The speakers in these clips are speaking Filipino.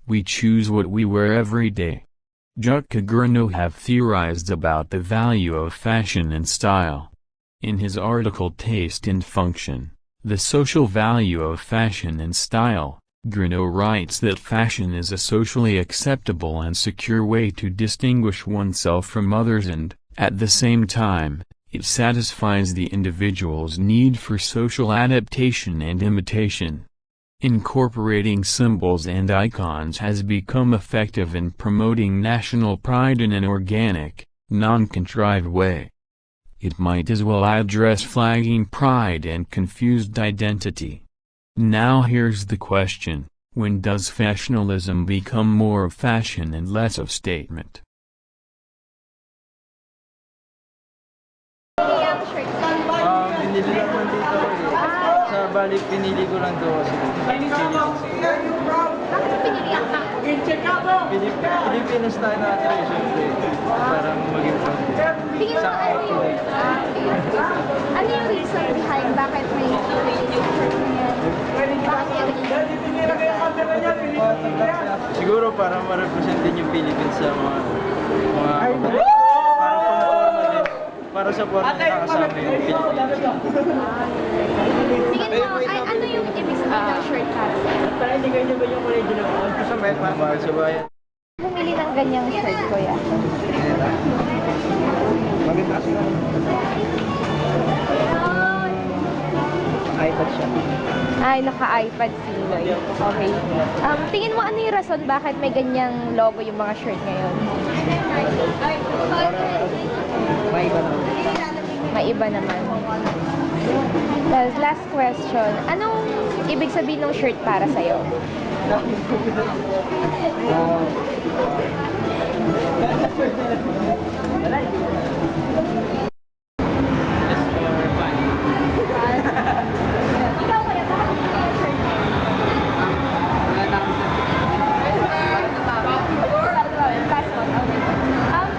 We choose what we wear every day. Jacques Gurno have theorized about the value of fashion and style. In his article Taste and Function, The Social Value of Fashion and Style, Gurno writes that fashion is a socially acceptable and secure way to distinguish oneself from others and, at the same time, it satisfies the individual's need for social adaptation and imitation. Incorporating symbols and icons has become effective in promoting national pride in an organic, non-contrived way. It might as well address flagging pride and confused identity. Now here's the question, when does fashionalism become more of fashion and less of statement? Binili lang man dito ko eh. Sa balik, pinili ko lang daw kasi. Bakit pinili ang Pilipinas tayo natin eh, syempre. Para maging tingin mo ano yung reason behind bakit may siguro para ma-represent din yung Philippines sa mga para sa forma na nakasama yung Philippines. tingin mo, ano yung ibig sabihin ng shirt para sa'yo? Hindi kayo ba yung original? Sa bayan, para mahal sa bayan. Bumili ng ganyang shirt, kuya. Maganda sila. iPad siya. Ay, naka-iPad si Loy. Okay. Tingin mo ano yung rason bakit may ganyang logo yung mga shirt ngayon? May iba naman. May iba naman. Tapos last question, anong ibig sabihin ng shirt para sa'yo?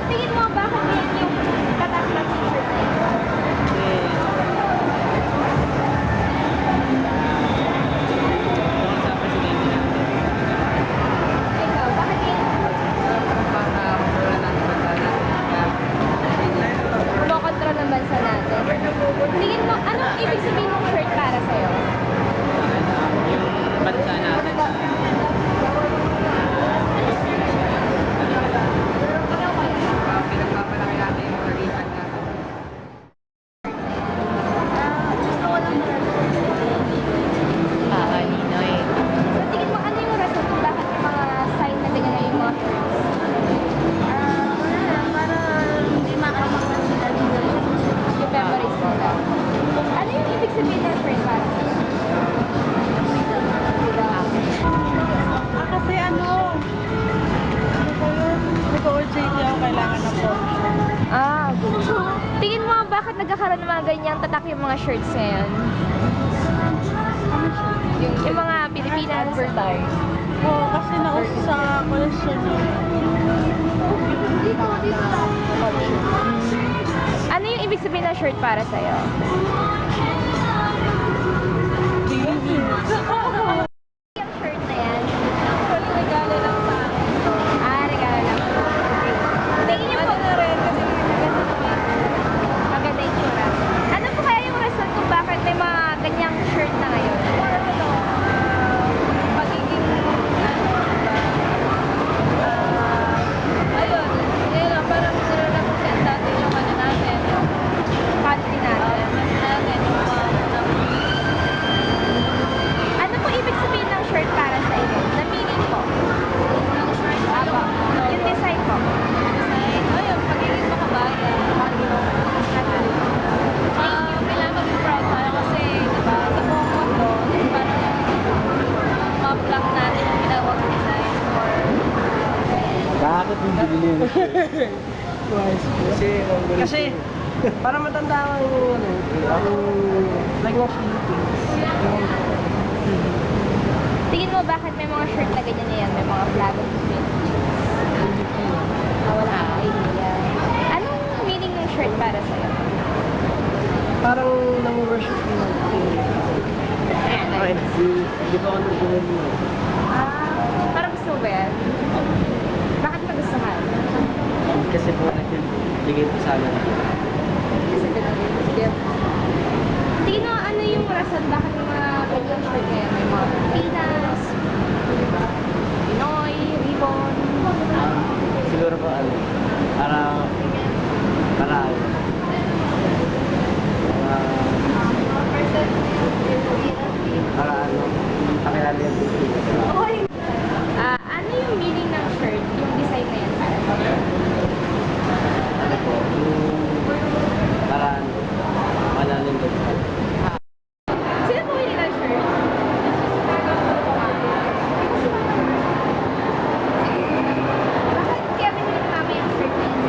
Tingin mo bakit yan yung tatak ng t-shirt na yun? Ikaw, bakit yan? Kumokontrol ng bansa natin. Tingin mo, anong ibig sabihin ng shirt para sa'yo? Yung bansa natin. Tingin mo, ano yung rason kung bakit yung mga sign na ganyan yung mga shirts? Para hindi makakamaklan sila dito. Yung memories nila. Ano yung ibig sabihin ng shirt para sa'yo? Kasi nag-OJT ako, kailangan ng phone. Tingin mo, bakit nagkakaroon ng mga ganyang tatak yung mga shirts ngayon? Yung mga Pilipinas advertise. Oo, kasi nauso sa collection yun. Ano yung ibig sabihin ng shirt para sa'yo? Yung shirt na yan? Regalo lang sa akin. Regalo lang. Tingin niyo po. Maganda yung tsura. Ano po kaya yung rason kung bakit may mga ganyang shirt na ngayon? Pagiging ayun, ngayon lang, parang nire-represent natin yung ano natin, yung Country natin. natin, yung mga Ano po ibig sabihin ng shirt para sa inyo? Na meaning po? Aba, yung design po. ayun, pagiging makabayan. Kailangan maging proud tayo kasi, diba, sa buong mundo, parang ma-block natin yung ginawang design or Bakit yung bibili ng shirt? Kasi, para matanda ka yung like ng Philippines. Tingin mo bakit may mga shirt na ganyan na yan? May mga flag of the Philippines? Wala akong idea. Anong meaning ng shirt para sa'yo? Parang nang-worship yung Ayan, di ba ako nag-gawin mo? parang gusto mo ba yan? kasi po nagbigay po sa amin. Tingin mo, ano yung rason bakit yung mga ganyang shirt ngayon? May mga Pilipinas, Pinoy, ribbon. Siguro po para pakilala yung Pilipinas. Ano yung meaning ng shirt? Yung design na yan para sa iyo? Ano po, para malalim po. Sino bumili ng shirt? Bakit kaya binili ni mama yung shirt na yan?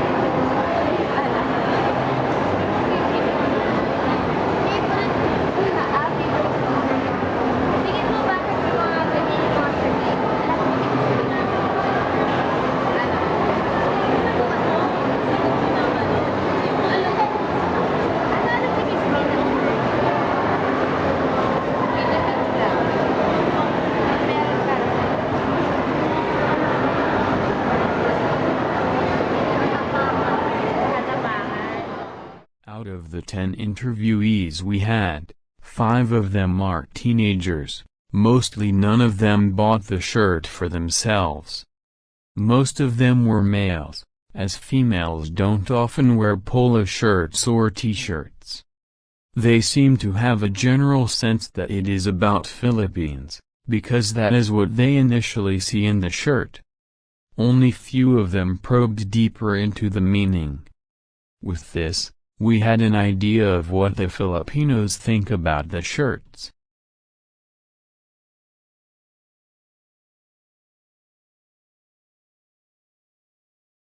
Tingin mo bakit yung mga ganyan yung mga shirt na yan? Out of the 10 interviewees we had, 5 of them are teenagers. Mostly none of them bought the shirt for themselves. Most of them were males, as females don't often wear polo shirts or t-shirts. They seem to have a general sense that it is about Philippines, because that is what they initially see in the shirt. Only few of them probed deeper into the meaning. With this, we had an idea of what the Filipinos think about the shirts.